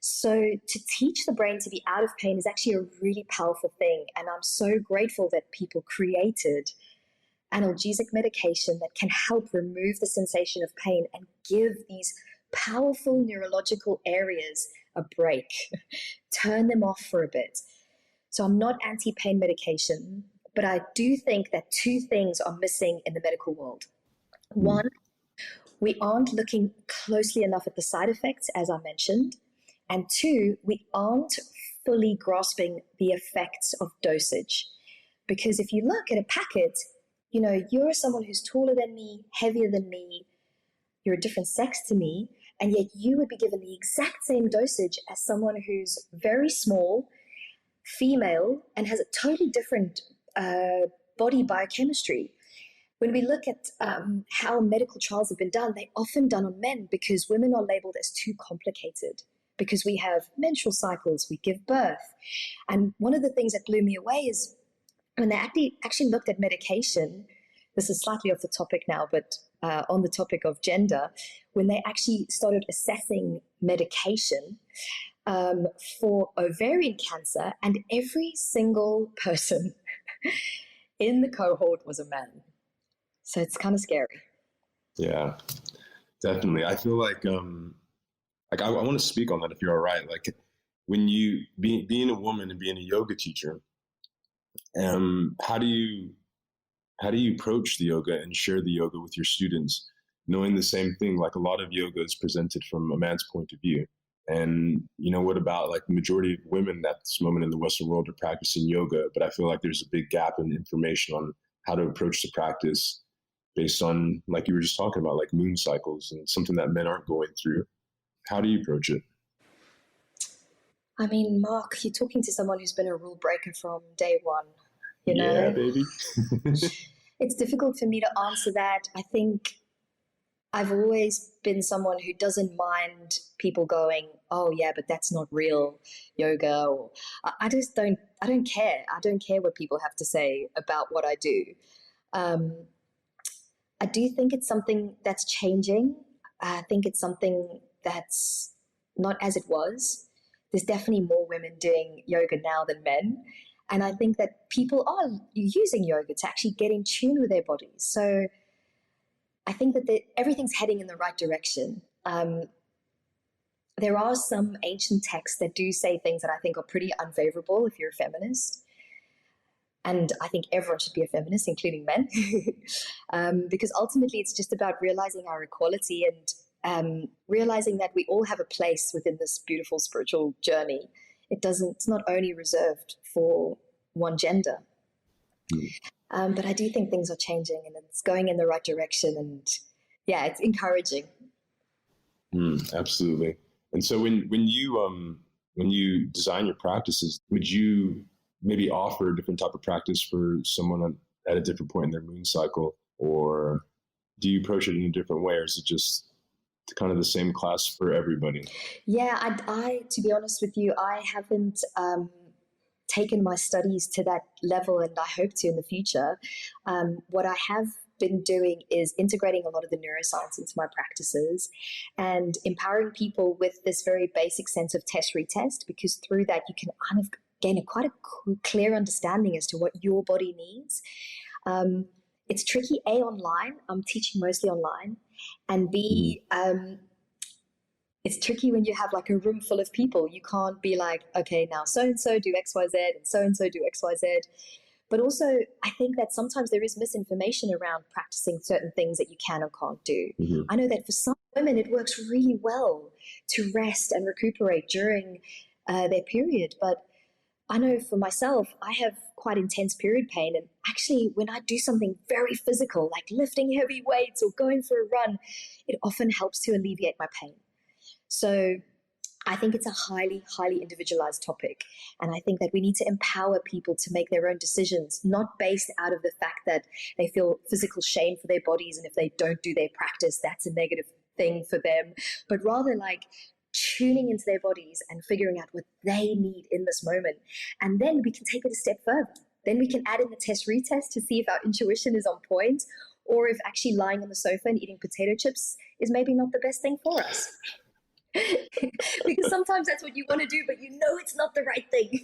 So to teach the brain to be out of pain is actually a really powerful thing. And I'm so grateful that people created analgesic medication that can help remove the sensation of pain and give these powerful neurological areas a break, turn them off for a bit. So I'm not anti-pain medication, but I do think that two things are missing in the medical world. One, we aren't looking closely enough at the side effects, as I mentioned. And two, we aren't fully grasping the effects of dosage. Because if you look at a packet, you're someone who's taller than me, heavier than me, you're a different sex to me, and yet you would be given the exact same dosage as someone who's very small, female, and has a totally different body biochemistry. When we look at how medical trials have been done, they're often done on men because women are labeled as too complicated, because we have menstrual cycles, we give birth. And one of the things that blew me away is when they actually looked at medication, this is slightly off the topic now, but on the topic of gender, when they actually started assessing medication for ovarian cancer, and every single person in the cohort was a man. So it's kind of scary. Yeah, definitely. I feel like I want to speak on that if you're all right. Like when you being a woman and being a yoga teacher, how do you approach the yoga and share the yoga with your students, knowing the same thing? Like a lot of yoga is presented from a man's point of view. And, what about like the majority of women at this moment in the Western world are practicing yoga, but I feel like there's a big gap in information on how to approach the practice based on, like you were just talking about, like moon cycles and something that men aren't going through. How do you approach it? I mean, Mark, you're talking to someone who's been a rule breaker from day one, Yeah, baby. It's difficult for me to answer that. I think I've always been someone who doesn't mind people going, oh yeah, but that's not real yoga. Or I don't care. I don't care what people have to say about what I do. I do think it's something that's changing. I think it's something that's not as it was. There's definitely more women doing yoga now than men. And I think that people are using yoga to actually get in tune with their bodies. So I think that everything's heading in the right direction. There are some ancient texts that do say things that I think are pretty unfavorable if you're a feminist. And I think everyone should be a feminist, including men, because ultimately it's just about realizing our equality and realizing that we all have a place within this beautiful spiritual journey. It's not only reserved for one gender. But I do think things are changing and it's going in the right direction, and yeah, it's encouraging. Absolutely. And so when you design your practices, would you maybe offer a different type of practice for someone at a different point in their moon cycle, or do you approach it in a different way, or is it just kind of the same class for everybody? Yeah, I to be honest with you, I haven't taken my studies to that level, and I hope to in the future. What I have been doing is integrating a lot of the neuroscience into my practices and empowering people with this very basic sense of test retest, because through that you can kind of gain quite a clear understanding as to what your body needs. It's tricky, A, online. I'm teaching mostly online. And B, it's tricky when you have like a room full of people. You can't be like, okay, now so-and-so do X, Y, Z, and so-and-so do X, Y, Z. But also, I think that sometimes there is misinformation around practicing certain things that you can or can't do. I know that for some women, it works really well to rest and recuperate during their period. But I know for myself, I have quite intense period pain. And actually, when I do something very physical, like lifting heavy weights or going for a run, it often helps to alleviate my pain. So I think it's a highly, highly individualized topic. And I think that we need to empower people to make their own decisions, not based out of the fact that they feel physical shame for their bodies. And if they don't do their practice, that's a negative thing for them, but rather like tuning into their bodies and figuring out what they need in this moment. And then we can take it a step further. Then we can add in the test retest to see if our intuition is on point, or if actually lying on the sofa and eating potato chips is maybe not the best thing for us. Because sometimes that's what you want to do, but you know it's not the right thing.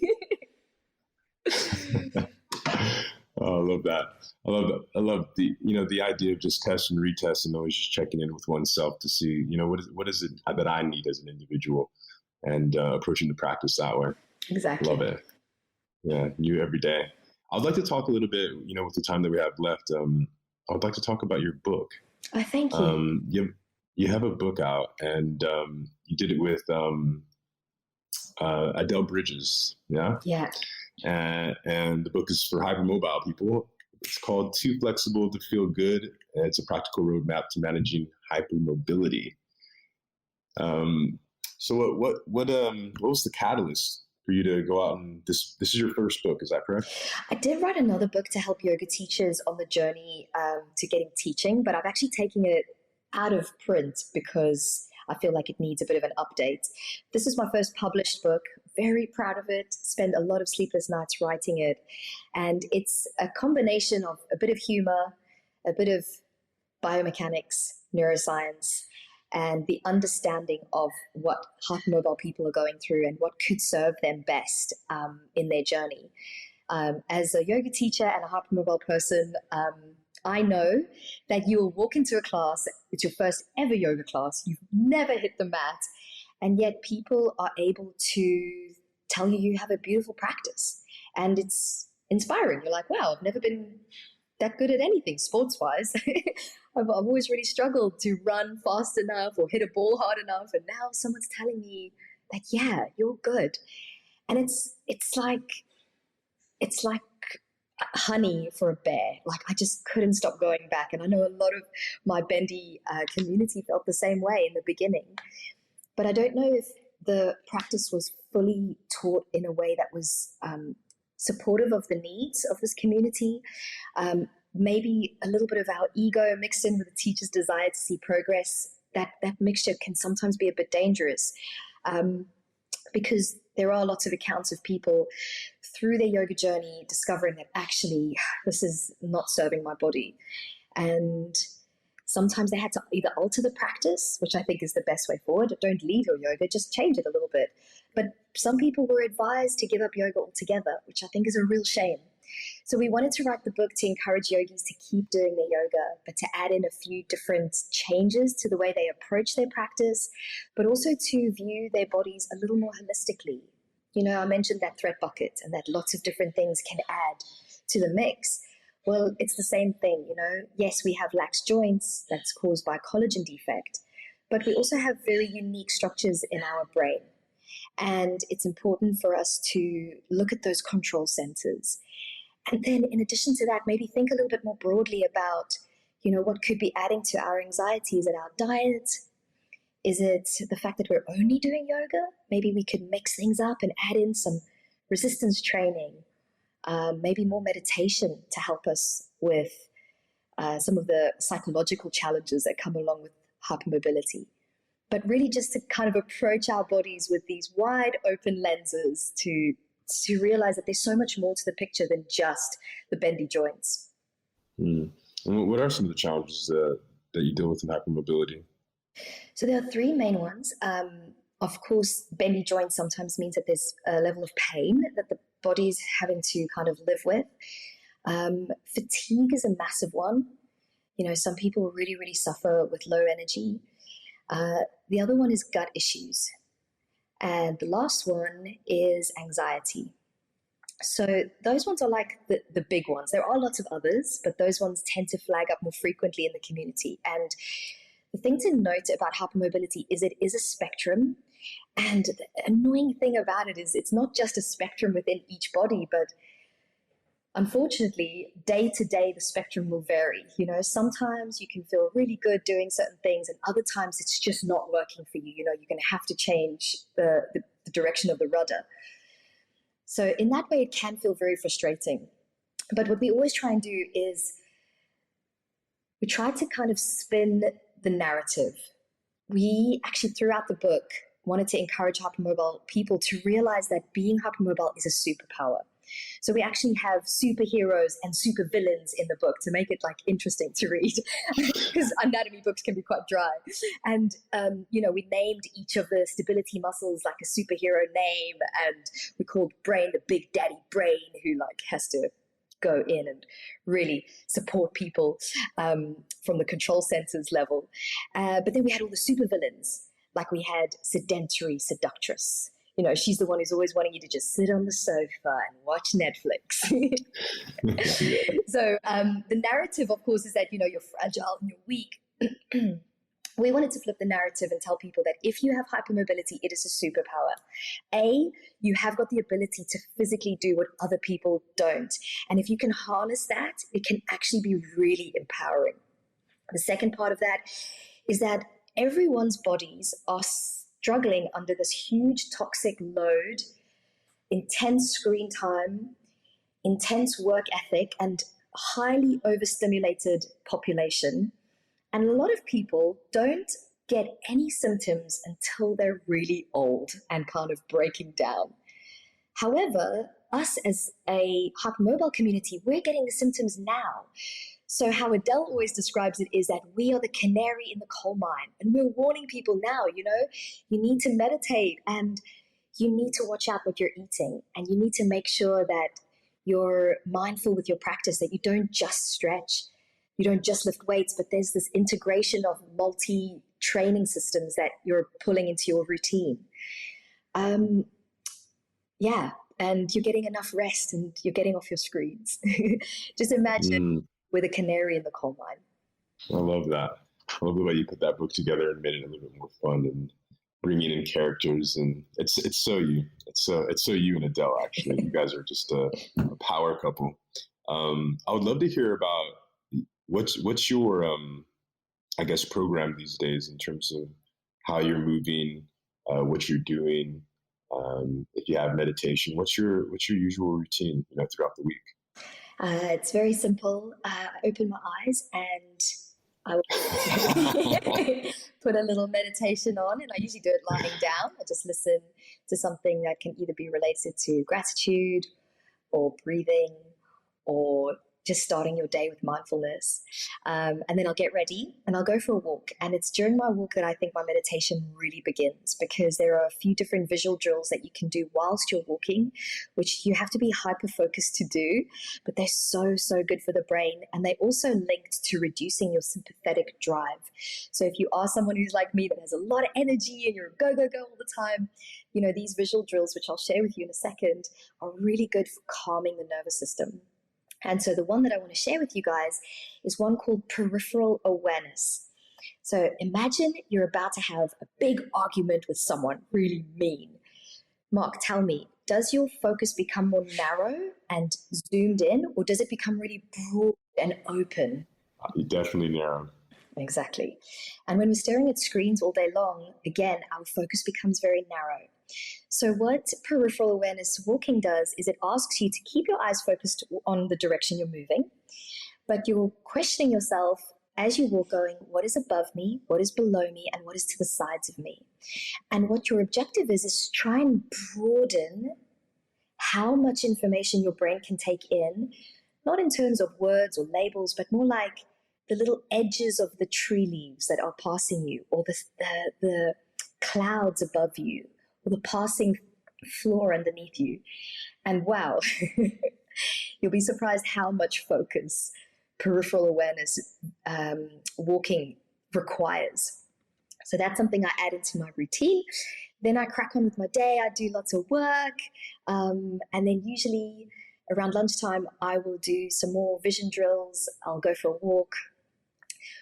Oh, I love that. I love that. I love the idea of just test and retest and always just checking in with oneself to see, what is it that I need as an individual, and approaching the practice that way. Exactly. Love it. Yeah, new every day. I'd like to talk a little bit, with the time that we have left. I would like to talk about your book. Oh, thank you. You have a book out, and you did it with Adele Bridges, yeah? Yeah. And the book is for hypermobile people. It's called Too Flexible to Feel Good, and it's a practical roadmap to managing hypermobility. So what was the catalyst for you to go out and this is your first book, is that correct? I did write another book to help yoga teachers on the journey to getting teaching, but I've actually taken it out of print because I feel like it needs a bit of an update. This is my first published book. Very proud of it. Spent a lot of sleepless nights writing it. And it's a combination of a bit of humor, a bit of biomechanics, neuroscience, and the understanding of what hypermobile people are going through and what could serve them best in their journey. As a yoga teacher and a hypermobile person, I know that you will walk into a class, it's your first ever yoga class, you've never hit the mat, and yet people are able to tell you have a beautiful practice. And it's inspiring. You're like, wow, I've never been that good at anything sports-wise. I've always really struggled to run fast enough or hit a ball hard enough. And now someone's telling me that, yeah, you're good. And it's like honey for a bear. Like, I just couldn't stop going back. And I know a lot of my bendy community felt the same way in the beginning. But I don't know if the practice was fully taught in a way that was supportive of the needs of this community. Maybe a little bit of our ego mixed in with the teacher's desire to see progress. That mixture can sometimes be a bit dangerous because there are lots of accounts of people through their yoga journey discovering that actually this is not serving my body. And sometimes they had to either alter the practice, which I think is the best way forward. Don't leave your yoga, just change it a little bit. But some people were advised to give up yoga altogether, which I think is a real shame. So we wanted to write the book to encourage yogis to keep doing their yoga, but to add in a few different changes to the way they approach their practice, but also to view their bodies a little more holistically. I mentioned that threat bucket and that lots of different things can add to the mix. Well, it's the same thing, Yes, we have lax joints that's caused by collagen defect, but we also have very unique structures in our brain. And it's important for us to look at those control centers. And then in addition to that, maybe think a little bit more broadly about, what could be adding to our anxiety. Is it our diet? Is it the fact that we're only doing yoga? Maybe we could mix things up and add in some resistance training, maybe more meditation to help us with some of the psychological challenges that come along with hypermobility. But really just to kind of approach our bodies with these wide open lenses to realize that there's so much more to the picture than just the bendy joints. And what are some of the challenges that you deal with in hypermobility? So there are three main ones. Of course, bendy joints sometimes means that there's a level of pain that the body's having to kind of live with. Fatigue is a massive one. Some people really, really suffer with low energy. The other one is gut issues. And the last one is anxiety. So those ones are like the big ones. There are lots of others, but those ones tend to flag up more frequently in the community. And the thing to note about hypermobility is it is a spectrum. And the annoying thing about it is it's not just a spectrum within each body, but unfortunately, day to day, the spectrum will vary. Sometimes you can feel really good doing certain things, and other times it's just not working for you. You're going to have to change the direction of the rudder. So in that way, it can feel very frustrating. But what we always try and do is we try to kind of spin the narrative. We actually, throughout the book, wanted to encourage hypermobile people to realize that being hypermobile is a superpower. So we actually have superheroes and supervillains in the book to make it interesting to read, because anatomy books can be quite dry. And, we named each of the stability muscles like a superhero name, and we called brain the Big Daddy Brain, who has to go in and really support people from the control centers level. But then we had all the supervillains, like we had sedentary seductress. she's the one who's always wanting you to just sit on the sofa and watch Netflix. So the narrative, of course, is that, you're fragile and you're weak. We wanted to flip the narrative and tell people that if you have hypermobility, it is a superpower. You have got the ability to physically do what other people don't. And if you can harness that, it can actually be really empowering. The second part of that is that everyone's bodies are struggling under this huge toxic load, intense screen time, intense work ethic, and highly overstimulated population. And a lot of people don't get any symptoms until they're really old and kind of breaking down. However, us as a hypermobile community, we're getting the symptoms now. So how Adele always describes it is that we are the canary in the coal mine, and we're warning people now, you need to meditate, and you need to watch out what you're eating, and you need to make sure that you're mindful with your practice, that you don't just stretch, you don't just lift weights, but there's this integration of multi-training systems that you're pulling into your routine. And you're getting enough rest and you're getting off your screens. Just imagine we're the canary in the coal mine. I love that. I love the way you put that book together and made it a little bit more fun and bringing in characters. And it's so you. It's so you and Adele, actually. You guys are just a power couple. I would love to hear about what's your program these days in terms of how you're moving, what you're doing. If you have meditation, what's your usual routine, throughout the week? It's very simple. I open my eyes and I will put a little meditation on, and I usually do it lying down. I just listen to something that can either be related to gratitude or breathing or just starting your day with mindfulness. And then I'll get ready and I'll go for a walk. And it's during my walk that I think my meditation really begins, because there are a few different visual drills that you can do whilst you're walking, which you have to be hyper-focused to do, but they're so, so good for the brain. And they also linked to reducing your sympathetic drive. So if you are someone who's like me that has a lot of energy and you're go, go, go all the time, these visual drills, which I'll share with you in a second, are really good for calming the nervous system. And so the one that I want to share with you guys is one called peripheral awareness. So imagine you're about to have a big argument with someone really mean. Mark, tell me, does your focus become more narrow and zoomed in, or does it become really broad and open? Definitely narrow. Exactly. And when we're staring at screens all day long, again, our focus becomes very narrow. So what peripheral awareness walking does is it asks you to keep your eyes focused on the direction you're moving, but you're questioning yourself as you walk, going, what is above me, what is below me, and what is to the sides of me? And what your objective is try and broaden how much information your brain can take in, not in terms of words or labels, but more like the little edges of the tree leaves that are passing you, or the clouds above you, or the passing floor underneath you. And wow, you'll be surprised how much focus peripheral awareness walking requires. So that's something I add into my routine. Then I crack on with my day. I do lots of work. And then usually around lunchtime, I will do some more vision drills. I'll go for a walk.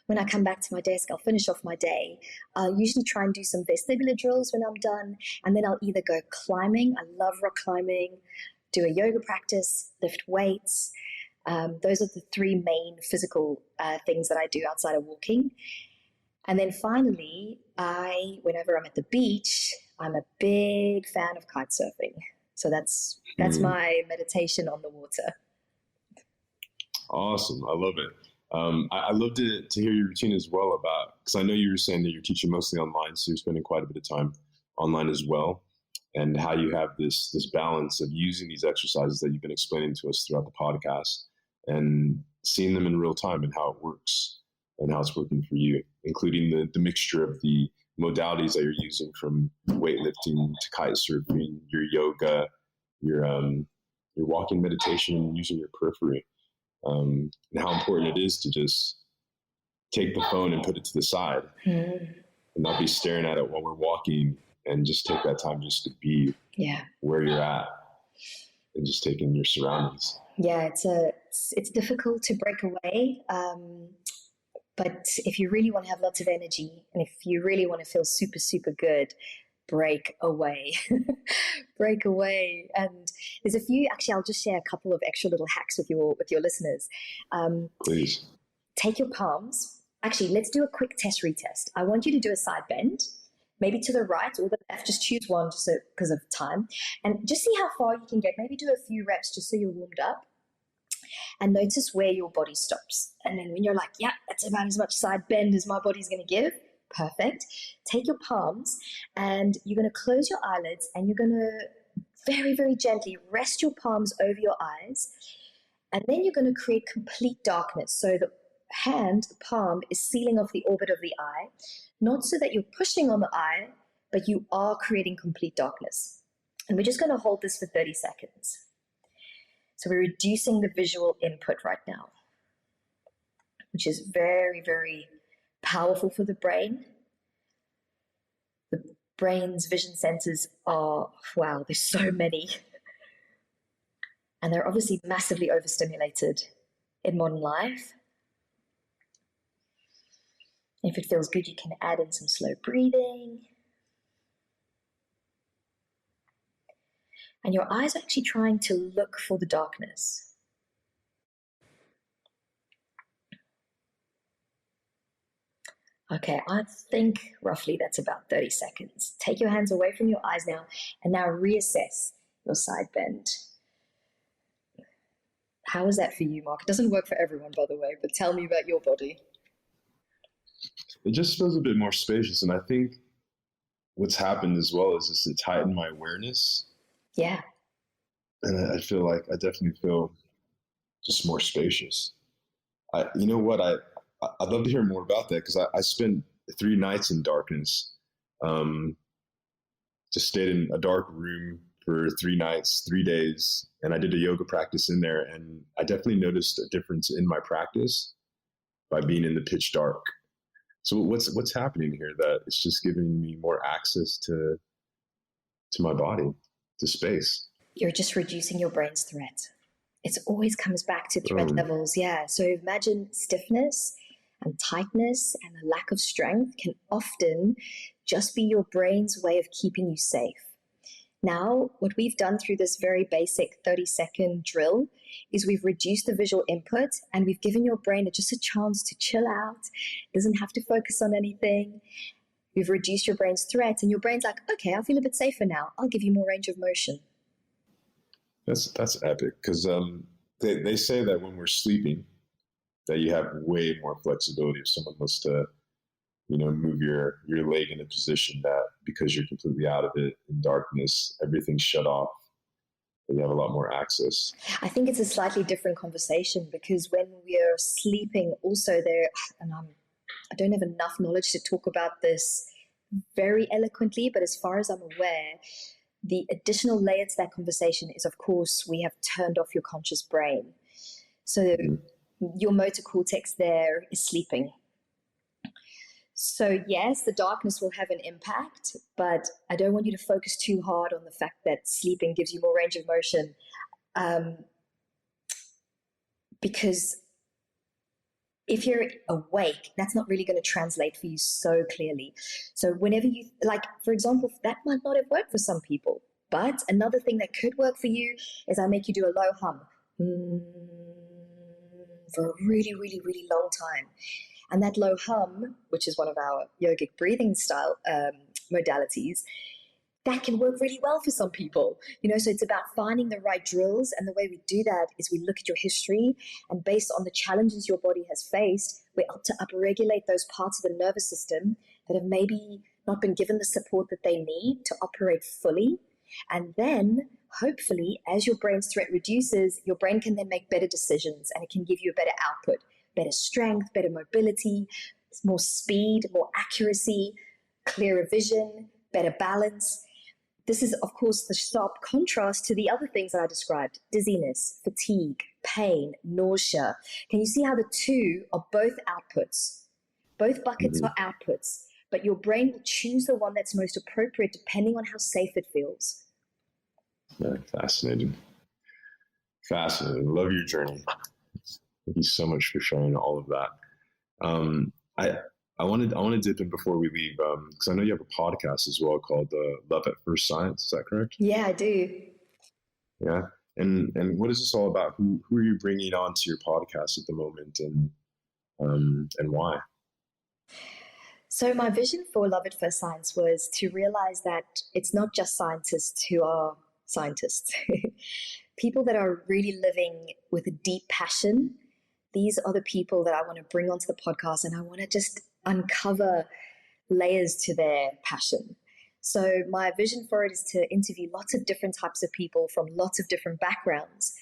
When I come back to my desk, I'll finish off my day. I'll usually try and do some vestibular drills when I'm done. And then I'll either go climbing. I love rock climbing, do a yoga practice, lift weights. Those are the three main physical things that I do outside of walking. And then finally, whenever I'm at the beach, I'm a big fan of kite surfing. So that's my meditation on the water. Awesome. I love it. I'd love to hear your routine as well, because I know you were saying that you're teaching mostly online, so you're spending quite a bit of time online as well, and how you have this balance of using these exercises that you've been explaining to us throughout the podcast and seeing them in real time and how it works and how it's working for you, including the mixture of the modalities that you're using, from weightlifting to kite surfing, your yoga, your walking meditation, and using your periphery. And how important it is to just take the phone and put it to the side and not be staring at it while we're walking and just take that time just to be where you're at and just take in your surroundings. Yeah, it's difficult to break away. But if you really want to have lots of energy and if you really want to feel super, super good, break away. Break away. And there's a few, actually, I'll just share a couple of extra little hacks with your listeners. Please. Take your palms. Actually, let's do a quick retest. I want you to do a side bend, maybe to the right or the left. Just choose one just because of time. And just see how far you can get. Maybe do a few reps just so you're warmed up. And notice where your body stops. And then when you're like, yeah, that's about as much side bend as my body's going to give. Perfect. Take your palms and you're going to close your eyelids and you're going to very, very gently rest your palms over your eyes. And then you're going to create complete darkness. So the palm is sealing off the orbit of the eye, not so that you're pushing on the eye, but you are creating complete darkness. And we're just going to hold this for 30 seconds. So we're reducing the visual input right now, which is very, very powerful for the brain. The brain's vision centers are, wow, there's so many. And they're obviously massively overstimulated in modern life. If it feels good, you can add in some slow breathing. And your eyes are actually trying to look for the darkness. Okay, I think roughly that's about 30 seconds. Take your hands away from your eyes now, and now reassess your side bend. How is that for you, Mark? It doesn't work for everyone, by the way, but tell me about your body. It just feels a bit more spacious, and I think what's happened as well is just to tighten my awareness. Yeah. And I feel like I definitely feel just more spacious. You know what? I'd love to hear more about that because I spent 3 nights in darkness. Just stayed in a dark room for 3 nights, 3 days, and I did a yoga practice in there. And I definitely noticed a difference in my practice by being in the pitch dark. So what's happening here? That it's just giving me more access to my body, to space. You're just reducing your brain's threat. It always comes back to threat levels. Yeah. So imagine stiffness and tightness and a lack of strength can often just be your brain's way of keeping you safe. Now, what we've done through this very basic 30-second drill is we've reduced the visual input and we've given your brain just a chance to chill out. It doesn't have to focus on anything. We've reduced your brain's threat and your brain's like, okay, I feel a bit safer now. I'll give you more range of motion. That's epic because they say that when we're sleeping that you have way more flexibility if someone wants to move your leg in a position that because you're completely out of it in darkness, everything's shut off, you have a lot more access. I think it's a slightly different conversation because when we are sleeping also there, and I don't have enough knowledge to talk about this very eloquently, but as far as I'm aware, the additional layer to that conversation is, of course, we have turned off your conscious brain. So your motor cortex there is sleeping. So yes, the darkness will have an impact, but I don't want you to focus too hard on the fact that sleeping gives you more range of motion, because if you're awake, that's not really going to translate for you so clearly. So whenever you, like, for example, that might not have worked for some people, but another thing that could work for you is I make you do a low hum for a really, really, really long time. And that low hum, which is one of our yogic breathing style modalities, that can work really well for some people. So it's about finding the right drills. And the way we do that is we look at your history, and based on the challenges your body has faced, we're up to upregulate those parts of the nervous system that have maybe not been given the support that they need to operate fully. And then hopefully as your brain's threat reduces, your brain can then make better decisions and it can give you a better output, better strength, better mobility, more speed, more accuracy, clearer vision, better balance. This is, of course, the sharp contrast to the other things that I described: dizziness, fatigue, pain, nausea. Can you see how the two are both outputs? Both buckets are outputs, but your brain will choose the one that's most appropriate depending on how safe it feels. Yeah, fascinating. Fascinating. Love your journey. Thank you so much for sharing all of that. I want to dip in before we leave, because I know you have a podcast as well called Love at First Science. Is that correct? Yeah, I do. Yeah. And what is this all about? Who are you bringing on to your podcast at the moment, and why? So my vision for Love at First Science was to realize that it's not just scientists who are scientists. People that are really living with a deep passion. These are the people that I want to bring onto the podcast, and I want to just uncover layers to their passion. So my vision for it is to interview lots of different types of people from lots of different backgrounds.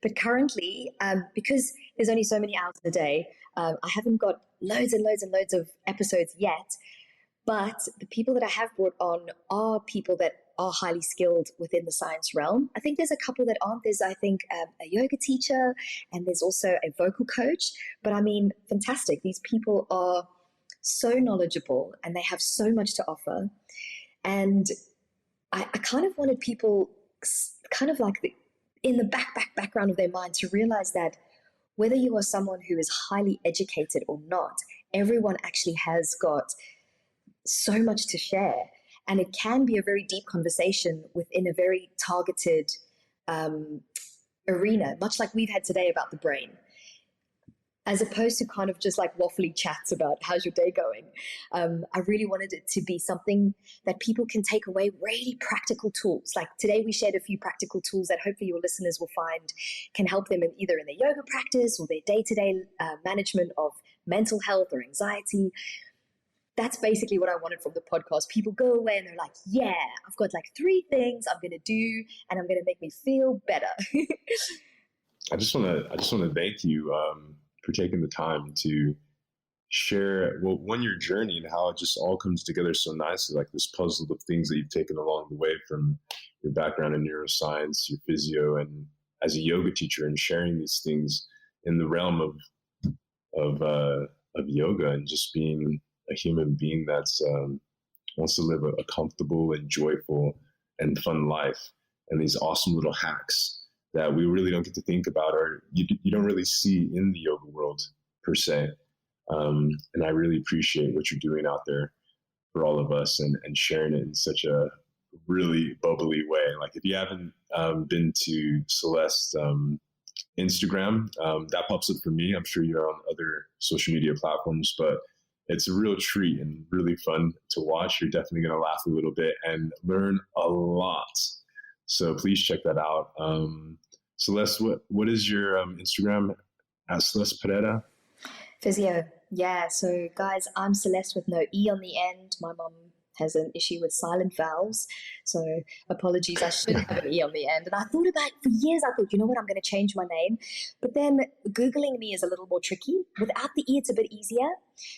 But currently, because there's only so many hours in a day, I haven't got loads and loads and loads of episodes yet. But the people that I have brought on are people that are highly skilled within the science realm. I think there's a couple that aren't. There's, I think, a yoga teacher, and there's also a vocal coach. But I mean, fantastic. These people are so knowledgeable and they have so much to offer. And I kind of wanted people kind of like in the background of their mind to realize that whether you are someone who is highly educated or not, everyone actually has got so much to share. And it can be a very deep conversation within a very targeted arena, much like we've had today about the brain, as opposed to kind of just like waffly chats about how's your day going. I really wanted it to be something that people can take away, really practical tools. Like today we shared a few practical tools that hopefully your listeners will find can help them either in their yoga practice or their day-to-day management of mental health or anxiety. That's basically what I wanted from the podcast. People go away and they're like, yeah, I've got like 3 things I'm going to do and I'm going to make me feel better. I just want to thank you for taking the time to share, your journey and how it just all comes together so nicely, like this puzzle of things that you've taken along the way from your background in neuroscience, your physio, and as a yoga teacher, and sharing these things in the realm of yoga, and just being a human being that's wants to live a comfortable and joyful and fun life, and these awesome little hacks that we really don't get to think about, or you don't really see in the yoga world per se. And I really appreciate what you're doing out there for all of us, and sharing it in such a really bubbly way. Like if you haven't been to Celeste Instagram, that pops up for me. I'm sure you're on other social media platforms, but it's a real treat and really fun to watch. You're definitely going to laugh a little bit and learn a lot. So please check that out. Celeste, what is your Instagram at Celest Pereira? Physio. Yeah. So guys, I'm Celeste with no E on the end. My mom has an issue with silent vowels. So apologies, I should have an E on the end. And I thought about it for years. I thought, you know what, I'm going to change my name. But then Googling me is a little more tricky. Without the E, it's a bit easier.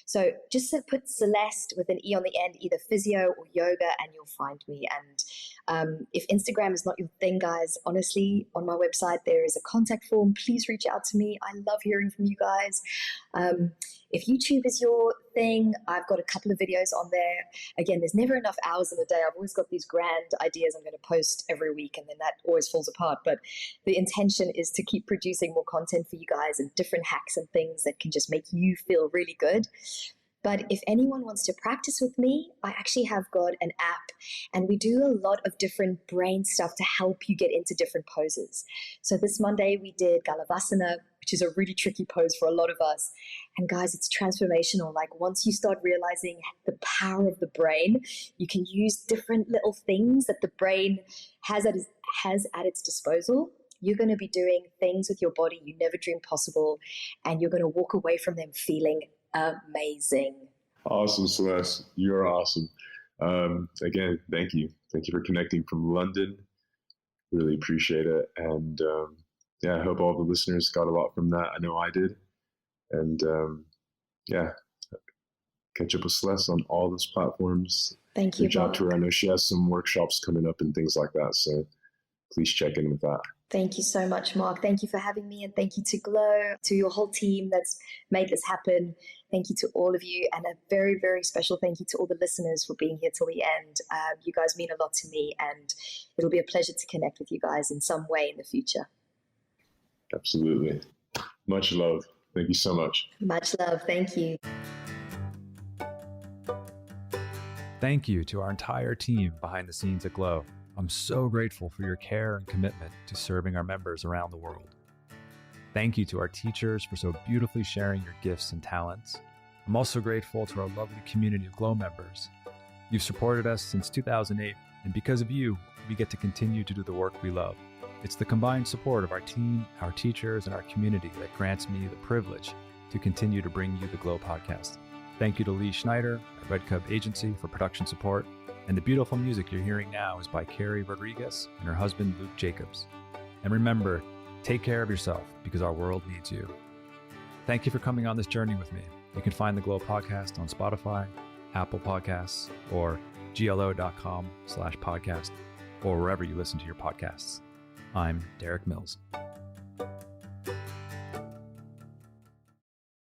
So just put Celeste with an E on the end, either physio or yoga, and you'll find me. And if Instagram is not your thing, guys, honestly, on my website, there is a contact form. Please reach out to me. I love hearing from you guys. If YouTube is your thing, I've got a couple of videos on there. Again, there's never enough hours in a day. I've always got these grand ideas I'm going to post every week, and then that always falls apart. But the intention is to keep producing more content for you guys and different hacks and things that can just make you feel really good. But if anyone wants to practice with me, I actually have got an app, and we do a lot of different brain stuff to help you get into different poses. So this Monday we did Galavasana, which is a really tricky pose for a lot of us. And guys, it's transformational. Like once you start realizing the power of the brain, you can use different little things that the brain has at its disposal. You're going to be doing things with your body you never dreamed possible, and you're going to walk away from them feeling amazing. Awesome, Celeste. You're awesome. Again, thank you. Thank you for connecting from London. Really appreciate it. And yeah, I hope all the listeners got a lot from that. I know I did. And yeah, catch up with Celeste on all those platforms. Thank you. Reach out to her. I know she has some workshops coming up and things like that. So please check in with that. Thank you so much, Mark. Thank you for having me, and thank you to Glo, to your whole team that's made this happen. Thank you to all of you, and a very, very special thank you to all the listeners for being here till the end. You guys mean a lot to me, and it'll be a pleasure to connect with you guys in some way in the future. Absolutely. Much love. Thank you so much. Much love. Thank you. Thank you to our entire team behind the scenes at Glo. I'm so grateful for your care and commitment to serving our members around the world. Thank you to our teachers for so beautifully sharing your gifts and talents. I'm also grateful to our lovely community of Glo members. You've supported us since 2008, and because of you, we get to continue to do the work we love. It's the combined support of our team, our teachers, and our community that grants me the privilege to continue to bring you the Glo Podcast. Thank you to Lee Schneider at Red Cub Agency for production support. And the beautiful music you're hearing now is by Carrie Rodriguez and her husband, Luke Jacobs. And remember, take care of yourself because our world needs you. Thank you for coming on this journey with me. You can find the Glo Podcast on Spotify, Apple Podcasts, or glo.com/podcast, or wherever you listen to your podcasts. I'm Derek Mills.